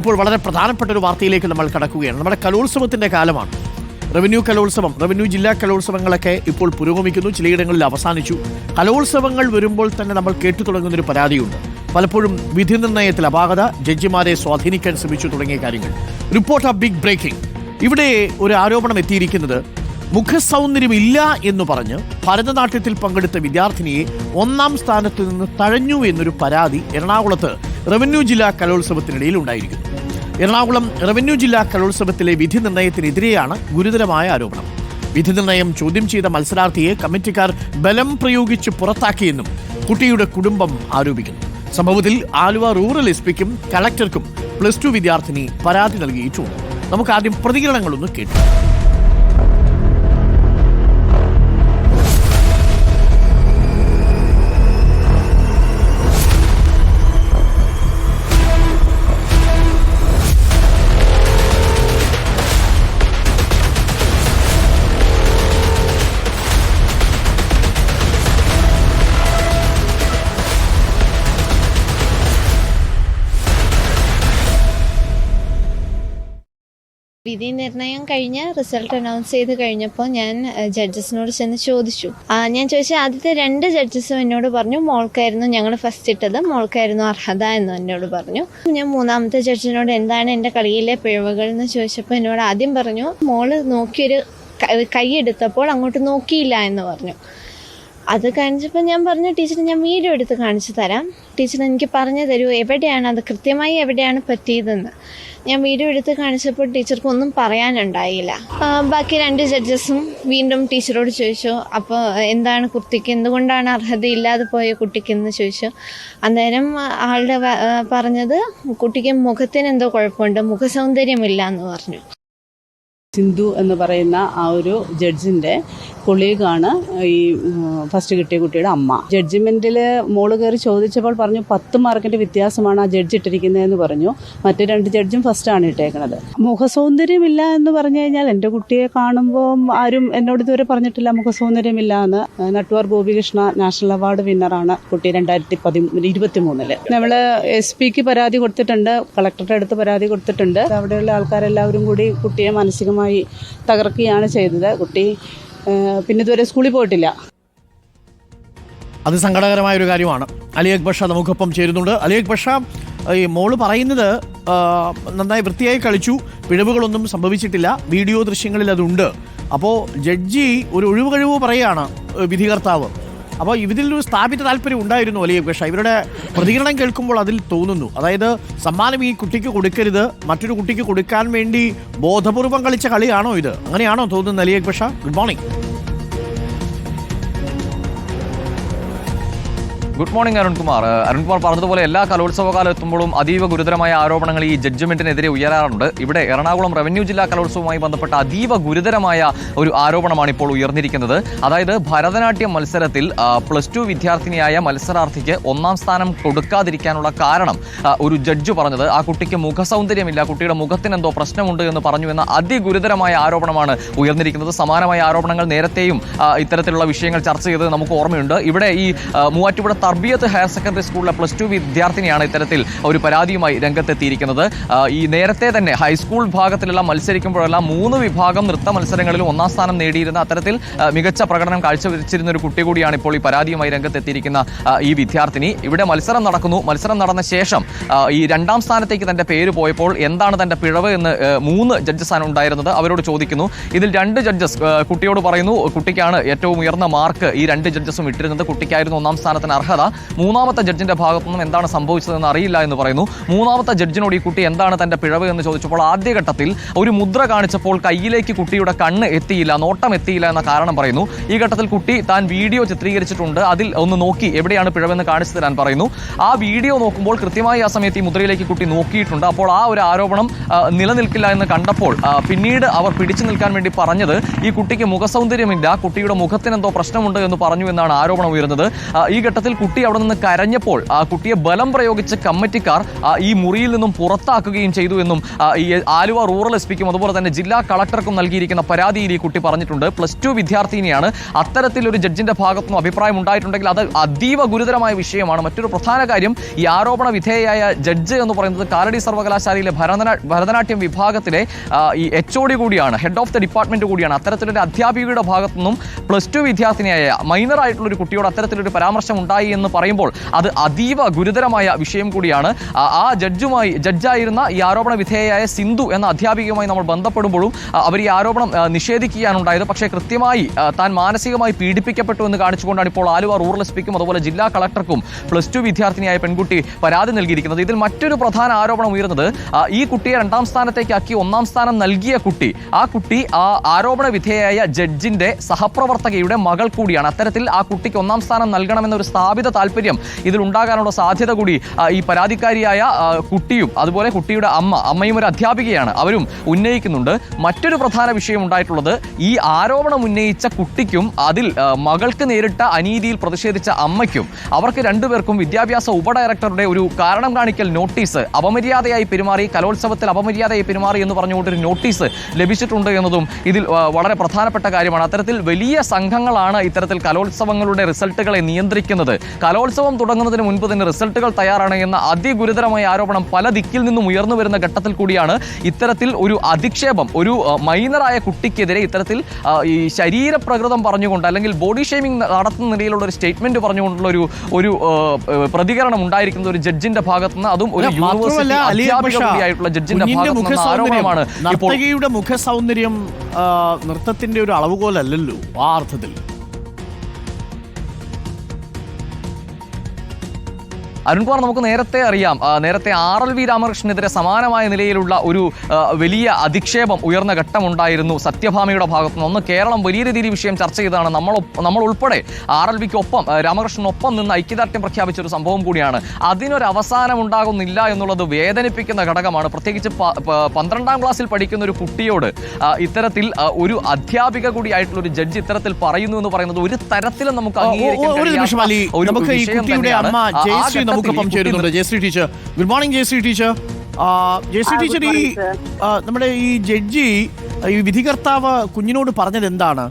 ഇപ്പോൾ വളരെ പ്രധാനപ്പെട്ട ഒരു വാർത്തയിലേക്ക് നമ്മൾ കടക്കുകയാണ്. നമ്മുടെ കലോത്സവത്തിന്റെ കാലമാണ്. റവന്യൂ കലോത്സവം, റവന്യൂ ജില്ലാ കലോത്സവങ്ങളൊക്കെ ഇപ്പോൾ പുരോഗമിക്കുന്നു, ചിലയിടങ്ങളിൽ അവസാനിച്ചു. കലോത്സവങ്ങൾ വരുമ്പോൾ തന്നെ നമ്മൾ കേട്ടു തുടങ്ങുന്നൊരു പരാതിയുണ്ട്. പലപ്പോഴും വിധി നിർണ്ണയത്തിൽ അപാകത, ജഡ്ജിമാരെ സ്വാധീനിക്കാൻ ശ്രമിച്ചു തുടങ്ങിയ കാര്യങ്ങൾ. Report of big breaking. ഇവിടെ ഒരു ആരോപണം എത്തിയിരിക്കുന്നത് മുഖസൗന്ദര്യമില്ല എന്ന് പറഞ്ഞ് ഭരതനാട്യത്തിൽ പങ്കെടുത്ത വിദ്യാർത്ഥിനിയെ 1ാം സ്ഥാനത്ത് നിന്ന് തഴഞ്ഞു എന്നൊരു പരാതി എറണാകുളത്ത് റവന്യൂ ജില്ലാ കലോത്സവത്തിനിടയിൽ ഉണ്ടായിരിക്കുന്നു. എറണാകുളം റവന്യൂ ജില്ലാ കലോത്സവത്തിലെ വിധി നിർണ്ണയത്തിനെതിരെയാണ് ഗുരുതരമായ ആരോപണം. വിധി നിർണ്ണയം ചോദ്യം ചെയ്ത മത്സരാർത്ഥിയെ കമ്മിറ്റിക്കാർ ബലം പ്രയോഗിച്ച് പുറത്താക്കിയെന്നും കുട്ടിയുടെ കുടുംബം ആരോപിക്കുന്നു. സംഭവത്തിൽ ആലുവ റൂറൽ എസ്.പിക്കും കളക്ടർക്കും +2 വിദ്യാർത്ഥിനി പരാതി നൽകിയിട്ടുണ്ട്. നമുക്ക് ആദ്യം പ്രതികരണങ്ങളൊന്ന് കേട്ടു. വിധി നിർണയം കഴിഞ്ഞ് റിസൾട്ട് അനൗൺസ് ചെയ്ത് കഴിഞ്ഞപ്പോൾ ഞാൻ ജഡ്ജസിനോട് ചെന്ന് ചോദിച്ചു. ഞാൻ ചോദിച്ച ആദ്യത്തെ 2 ജഡ്ജസും എന്നോട് പറഞ്ഞു മോൾക്കായിരുന്നു ഞങ്ങൾ ഫസ്റ്റ് ഇട്ടത്, മോൾക്കായിരുന്നു അർഹത എന്ന് എന്നോട് പറഞ്ഞു. ഞാൻ 3ാമത്തെ ജഡ്ജിനോട് എന്താണ് എൻ്റെ കളിയിലെ പിഴവുകൾ എന്ന് ചോദിച്ചപ്പോൾ എന്നോട് ആദ്യം പറഞ്ഞു മോള് നോക്കിയൊരു കൈ എടുത്തപ്പോൾ അങ്ങോട്ട് നോക്കിയില്ല എന്ന് പറഞ്ഞു. അത് കാണിച്ചപ്പോൾ ഞാൻ പറഞ്ഞു ടീച്ചർ ഞാൻ വീഡിയോ എടുത്ത് കാണിച്ചു തരാം, ടീച്ചർ എനിക്ക് പറഞ്ഞു തരൂ എവിടെയാണ് അത് കൃത്യമായി എവിടെയാണ് പറ്റിയതെന്ന്. ഞാൻ വീഡിയോ എടുത്ത് കാണിച്ചപ്പോൾ ടീച്ചർക്ക് ഒന്നും പറയാനുണ്ടായില്ല. ബാക്കി 2 ജഡ്ജസും വീണ്ടും ടീച്ചറോട് ചോദിച്ചു, അപ്പോൾ എന്താണ് കുട്ടിക്ക് എന്തുകൊണ്ടാണ് അർഹതയില്ലാതെ പോയ കുട്ടിക്കെന്ന് ചോദിച്ചു. അന്നേരം ആളുടെ പറഞ്ഞത് കുട്ടിക്ക് മുഖത്തിന് എന്തോ കുഴപ്പമുണ്ട്, മുഖസൗന്ദര്യമില്ല എന്ന് പറഞ്ഞു. സിന്ധു എന്ന് പറയുന്ന ആ ഒരു ജഡ്ജിൻ്റെ കൊളീഗാണ് ഈ ഫസ്റ്റ് കിട്ടിയ കുട്ടിയുടെ അമ്മ. ജഡ്ജിമെൻറ്റിൽ മോള് കയറി ചോദിച്ചപ്പോൾ പറഞ്ഞു 10 മാർക്കിൻ്റെ വ്യത്യാസമാണ് ആ ജഡ്ജ് ഇട്ടിരിക്കുന്നതെന്ന് പറഞ്ഞു. മറ്റു 2 ജഡ്ജും ഫസ്റ്റാണ് ഇട്ടേക്കുന്നത്. മുഖസൗന്ദര്യമില്ല എന്ന് പറഞ്ഞു കഴിഞ്ഞാൽ എൻ്റെ കുട്ടിയെ കാണുമ്പോൾ ആരും എന്നോട് ഇതുവരെ പറഞ്ഞിട്ടില്ല മുഖസൗന്ദര്യമില്ല എന്ന്. നട്ടുവാർ ഗോപികൃഷ്ണ നാഷണൽ അവാർഡ് വിന്നറാണ് കുട്ടി 2023. നമ്മൾ SP-ക്ക് പരാതി കൊടുത്തിട്ടുണ്ട്, കളക്ടറുടെ അടുത്ത് പരാതി കൊടുത്തിട്ടുണ്ട്. അവിടെയുള്ള ആൾക്കാരെല്ലാവരും കൂടി കുട്ടിയെ മാനസികമായി തകർക്കുകയാണ് ചെയ്തത്. കുട്ടി പിന്നെ ഇതുവരെ സ്കൂളിൽ പോയിട്ടില്ല. അത് സങ്കടകരമായ ഒരു കാര്യമാണ്. അലി അക്ബർ ഷാ നമുക്കൊപ്പം ചേരുന്നുണ്ട്. അലി അക്ബർ ഷാ, ഈ മോള് പറയുന്നത് നന്നായി വൃത്തിയായി കളിച്ചു, പിഴവുകളൊന്നും സംഭവിച്ചിട്ടില്ല, വീഡിയോ ദൃശ്യങ്ങളിൽ അതുണ്ട്. അപ്പോൾ ജഡ്ജി ഒരു ഒഴിവ് കഴിവ് പറയുകയാണ് വിധികർത്താവ്. അപ്പോൾ ഇതിലൊരു സ്ഥാപിത താല്പര്യം ഉണ്ടായിരുന്നു അലി അക്ബർ ഷാ. ഇവരുടെ പ്രതികരണം കേൾക്കുമ്പോൾ അതിൽ തോന്നുന്നു, അതായത് സമ്മാനം ഈ കുട്ടിക്ക് കൊടുക്കരുത്, മറ്റൊരു കുട്ടിക്ക് കൊടുക്കാൻ വേണ്ടി ബോധപൂർവം കളിച്ച കളിയാണോ ഇത്? അങ്ങനെയാണോ തോന്നുന്നത് Ali Akbar Shah? Good morning. Good morning Arunkumar പറഞ്ഞതുപോലെ എല്ലാ കലോത്സവകാലം എത്തുമ്പോഴും അതീവ ഗുരുതരമായ ആരോപണങ്ങൾ ഈ ജഡ്ജ്മെന്റിനെതിരെ ഉയരാറുണ്ട്. ഇവിടെ എറണാകുളം റവന്യൂ ജില്ലാ കലോത്സവവുമായി ബന്ധപ്പെട്ട അതീവ ഗുരുതരമായ ഒരു ആരോപണമാണ് ഇപ്പോൾ ഉയർന്നിരിക്കുന്നത്. അതായത് ഭരതനാട്യം മത്സരത്തിൽ +2 വിദ്യാർത്ഥിനിയായ മത്സരാർത്ഥിക്ക് 1ാം സ്ഥാനം കൊടുക്കാതിരിക്കാനുള്ള കാരണം ഒരു ജഡ്ജ് പറഞ്ഞത് ആ കുട്ടിക്ക് മുഖസൗന്ദര്യമില്ല, കുട്ടിയുടെ മുഖത്തിന് എന്തോ പ്രശ്നമുണ്ട് എന്ന് പറഞ്ഞു എന്ന അതിഗുരുതരമായ ആരോപണമാണ് ഉയർന്നിരിക്കുന്നത്. സമാനമായ ആരോപണങ്ങൾ നേരത്തെയും ഇത്തരത്തിലുള്ള വിഷയങ്ങൾ ചർച്ച ചെയ്തത് നമുക്ക് ഓർമ്മയുണ്ട്. ഇവിടെ ഈ മൂവാറ്റുപുഴ തർബിയത്ത് ഹയർ സെക്കൻഡറി സ്കൂളിലെ +2 വിദ്യാർത്ഥിനിയാണ് ഇത്തരത്തിൽ ഒരു പരാതിയുമായി രംഗത്തെത്തിയിരിക്കുന്നത്. ഈ നേരത്തെ തന്നെ ഹൈസ്കൂൾ വിഭാഗത്തിലെല്ലാം മത്സരിക്കുമ്പോഴെല്ലാം 3 വിഭാഗം നൃത്ത മത്സരങ്ങളിലും 1ാം സ്ഥാനം നേടിയിരുന്ന അത്തരത്തിൽ മികച്ച പ്രകടനം കാഴ്ചവെച്ചിരുന്ന ഒരു കുട്ടി കൂടിയാണ് ഇപ്പോൾ ഈ പരാതിയുമായി രംഗത്തെത്തിയിരിക്കുന്ന ഈ വിദ്യാർത്ഥിനി. ഇവിടെ മത്സരം നടക്കുന്നു. മത്സരം നടന്ന ശേഷം ഈ 2ാം സ്ഥാനത്തേക്ക് തന്റെ പേര് പോയപ്പോൾ എന്താണ് തന്റെ പിഴവ് എന്ന് 3 ജഡ്ജസാണ് ഉണ്ടായിരുന്നത്. അവരോട് ചോദിക്കുന്നു. ഇതിൽ 2 ജഡ്ജസ് കുട്ടിയോട് പറയുന്നു കുട്ടിക്കാണ് ഏറ്റവും ഉയർന്ന മാർക്ക് ഈ 2 ജഡ്ജസും ഇട്ടിരുന്നത്, കുട്ടിക്കായിരുന്നു 1ാം സ്ഥാനത്തിന് അർഹത. 3ാമത്തെ ജഡ്ജിന്റെ ഭാഗത്തുനിന്നും എന്താണ് സംഭവിച്ചതെന്ന് അറിയില്ല എന്ന് പറയുന്നു. 3ാമത്തെ ജഡ്ജിനോട് ഈ കുട്ടി എന്താണ് തന്റെ പിഴവ് എന്ന് ചോദിച്ചപ്പോൾ ആദ്യഘട്ടത്തിൽ ഒരു മുദ്ര കാണിച്ചപ്പോൾ കയ്യിലേക്ക് കുട്ടിയുടെ കണ്ണ് എത്തിയില്ല, നോട്ടം എത്തിയില്ല എന്ന കാരണം പറയുന്നു. ഈ ഘട്ടത്തിൽ കുട്ടി താൻ വീഡിയോ ചിത്രീകരിച്ചിട്ടുണ്ട്, അതിൽ ഒന്ന് നോക്കി എവിടെയാണ് പിഴവെന്ന് കാണിച്ചു തരാൻ പറയുന്നു. ആ വീഡിയോ നോക്കുമ്പോൾ കൃത്യമായി ആ സമയത്ത് ഈ മുദ്രയിലേക്ക് കുട്ടി നോക്കിയിട്ടുണ്ട്. അപ്പോൾ ആ ഒരു ആരോപണം നിലനിൽക്കില്ല എന്ന് കണ്ടപ്പോൾ പിന്നീട് അവർ പിടിച്ചു നിൽക്കാൻ വേണ്ടി പറഞ്ഞത് ഈ കുട്ടിക്ക് മുഖസൗന്ദര്യമില്ല, കുട്ടിയുടെ മുഖത്തിന് എന്തോ പ്രശ്നമുണ്ട് എന്ന് പറഞ്ഞു എന്നാണ് ആരോപണം ഉയർന്നത്. ഈ ഘട്ടത്തിൽ കുട്ടി അവിടെ നിന്ന് കരഞ്ഞപ്പോൾ ആ കുട്ടിയെ ബലം പ്രയോഗിച്ച് കമ്മിറ്റിക്കാർ ഈ മുറിയിൽ നിന്നും പുറത്താക്കുകയും ചെയ്തു എന്നും ഈ ആലുവ റൂറൽ എസ് പിക്കും അതുപോലെ തന്നെ ജില്ലാ കളക്ടർക്കും നൽകിയിരിക്കുന്ന പരാതിയിൽ ഈ കുട്ടി പറഞ്ഞിട്ടുണ്ട്. +2 വിദ്യാർത്ഥിനിയാണ്. അത്തരത്തിലൊരു ജഡ്ജിന്റെ ഭാഗത്തുനിന്നും അഭിപ്രായം ഉണ്ടായിട്ടുണ്ടെങ്കിൽ അത് അതീവ ഗുരുതരമായ വിഷയമാണ്. മറ്റൊരു പ്രധാന കാര്യം, ഈ ആരോപണ വിധേയയായ ജഡ്ജ് എന്ന് പറയുന്നത് കാലടി സർവകലാശാലയിലെ ഭരതനാട്യം വിഭാഗത്തിലെ ഈ HOD കൂടിയാണ്, ഹെഡ് ഓഫ് ദ ഡിപ്പാർട്ട്മെന്റ് കൂടിയാണ്. അത്തരത്തിലൊരു അധ്യാപികയുടെ ഭാഗത്തുനിന്നും +2 വിദ്യാർത്ഥിനിയായ മൈനർ ആയിട്ടുള്ള ഒരു കുട്ടിയോട് അത്തരത്തിലൊരു പരാമർശം ഉണ്ടായി എന്ന് പറയുമ്പോൾ അത് അതീവ ഗുരുതരമായ വിഷയം കൂടിയാണ്. ആ ജഡ്ജായിരുന്ന ഈ ആരോപണ വിധേയയായ സിന്ധു എന്ന അധ്യാപികയുമായി നമ്മൾ ബന്ധപ്പെടുമ്പോഴും അവർ ഈ ആരോപണം നിഷേധിക്കുകയാണ് ഉണ്ടായത്. പക്ഷേ കൃത്യമായി താൻ മാനസികമായി പീഡിപ്പിക്കപ്പെട്ടു എന്ന് കാണിച്ചുകൊണ്ടാണ് ഇപ്പോൾ ആലുവ റൂറൽ എസ് പിക്കും അതുപോലെ ജില്ലാ കളക്ടർക്കും +2 വിദ്യാർത്ഥിനിയായ പെൺകുട്ടി പരാതി നൽകിയിരിക്കുന്നത്. ഇതിൽ മറ്റൊരു പ്രധാന ആരോപണം ഉയർന്നത്, ഈ കുട്ടിയെ 2ാം സ്ഥാനത്തേക്കാക്കി 1ാം സ്ഥാനം നൽകിയ കുട്ടി, ആ കുട്ടി ആ ആരോപണ വിധേയയായ ജഡ്ജിന്റെ സഹപ്രവർത്തകയുടെ മകൾ കൂടിയാണ്. അത്തരത്തിൽ ആ കുട്ടിക്ക് 1ാം സ്ഥാനം നൽകണമെന്ന ഒരു സ്ഥാപിത താല്പര്യം ഇതിൽ ഉണ്ടാകാനുള്ള സാധ്യത കൂടി ഈ പരാതിക്കാരിയായ കുട്ടിയും അതുപോലെ കുട്ടിയുടെ അമ്മയും ഒരു അധ്യാപികയാണ്, അവരും ഉന്നയിക്കുന്നുണ്ട്. മറ്റൊരു പ്രധാന വിഷയം ഉണ്ടായിട്ടുള്ളത്, ഈ ആരോപണം ഉന്നയിച്ച കുട്ടിക്കും അതിൽ മകൾക്ക് നേരിട്ട അനീതിയിൽ പ്രതിഷേധിച്ച അമ്മയ്ക്കും അവർക്ക് രണ്ടുപേർക്കും വിദ്യാഭ്യാസ ഉപഡയറക്ടറുടെ ഒരു കാരണം കാണിക്കൽ നോട്ടീസ്, അപമര്യാദയായി പെരുമാറി, കലോത്സവത്തിൽ അപമര്യാദയായി പെരുമാറി എന്ന് പറഞ്ഞുകൊണ്ടൊരു നോട്ടീസ് ലഭിച്ചിട്ടുണ്ട് എന്നതും ഇതിൽ വളരെ പ്രധാനപ്പെട്ട കാര്യമാണ്. അത്തരത്തിൽ വലിയ സംഘങ്ങളാണ് ഇത്തരത്തിൽ കലോത്സവങ്ങളുടെ റിസൾട്ടുകളെ നിയന്ത്രിക്കുന്നത്. കലോത്സവം തുടങ്ങുന്നതിന് മുൻപ് തന്നെ റിസൾട്ടുകൾ തയ്യാറാണ് എന്ന അതിഗുരുതരമായ ആരോപണം പല ദിക്കിൽ നിന്നും ഉയർന്നു വരുന്ന ഘട്ടത്തിൽ കൂടിയാണ് ഇത്തരത്തിൽ ഒരു അധിക്ഷേപം, ഒരു മൈനറായ കുട്ടിക്കെതിരെ ഇത്തരത്തിൽ ഈ ശരീരപ്രകൃതം പറഞ്ഞുകൊണ്ട് അല്ലെങ്കിൽ ബോഡി ഷേമിംഗ് നടത്തുന്ന നിലയിലുള്ള ഒരു സ്റ്റേറ്റ്മെന്റ് പറഞ്ഞുകൊണ്ടുള്ള ഒരു പ്രതികരണം ഉണ്ടായിരിക്കുന്നത് ഒരു ജഡ്ജിന്റെ ഭാഗത്തുനിന്ന്, അതും ഒരു യൂണിവേഴ്സിറ്റി അധ്യാപിക കൂടിയായിട്ടുള്ള ജഡ്ജിന്റെ ഭാഗത്തുനിന്ന് ആരോപണമാണ്. നർത്തകിയുടെ മുഖ സൗന്ദര്യം നൃത്തത്തിന്റെ ഒരു അളവുകോലല്ലല്ലോ ആ അർത്ഥത്തിൽ. അരുൺകുമാർ, നമുക്ക് നേരത്തെ അറിയാം, നേരത്തെ RLV രാമകൃഷ്ണനെതിരെ സമാനമായ നിലയിലുള്ള ഒരു വലിയ അധിക്ഷേപം ഉയർന്ന ഘട്ടമുണ്ടായിരുന്നു സത്യഭാമയുടെ ഭാഗത്തുനിന്ന്. ഒന്ന് കേരളം വലിയ രീതിയിൽ ഈ വിഷയം ചർച്ച ചെയ്തതാണ്. നമ്മൾ ഉൾപ്പെടെ RLVക്കൊപ്പം രാമകൃഷ്ണനൊപ്പം നിന്ന് ഐക്യദാർഢ്യം പ്രഖ്യാപിച്ച ഒരു സംഭവം കൂടിയാണ്. അതിനൊരു അവസാനം ഉണ്ടാകുന്നില്ല എന്നുള്ളത് വേദനിപ്പിക്കുന്ന ഘടകമാണ്. പ്രത്യേകിച്ച് 12ാം ക്ലാസ്സിൽ പഠിക്കുന്ന ഒരു കുട്ടിയോട് ഇത്തരത്തിൽ ഒരു അധ്യാപിക കൂടിയായിട്ടുള്ള ഒരു ജഡ്ജ് ഇത്തരത്തിൽ പറയുന്നു എന്ന് പറയുന്നത് ഒരു തരത്തിലും നമുക്ക് അംഗീകരിക്കാൻ കഴിയാത്ത നമുക്കൊപ്പം ചേരുന്നുണ്ട് Jayashree teacher. Good morning Jayashree teacher. Jayashree teacher, ഈ നമ്മുടെ ഈ ജഡ്ജി, ഈ വിധികർത്താവ് കുഞ്ഞിനോട് പറഞ്ഞത് എന്താണ്?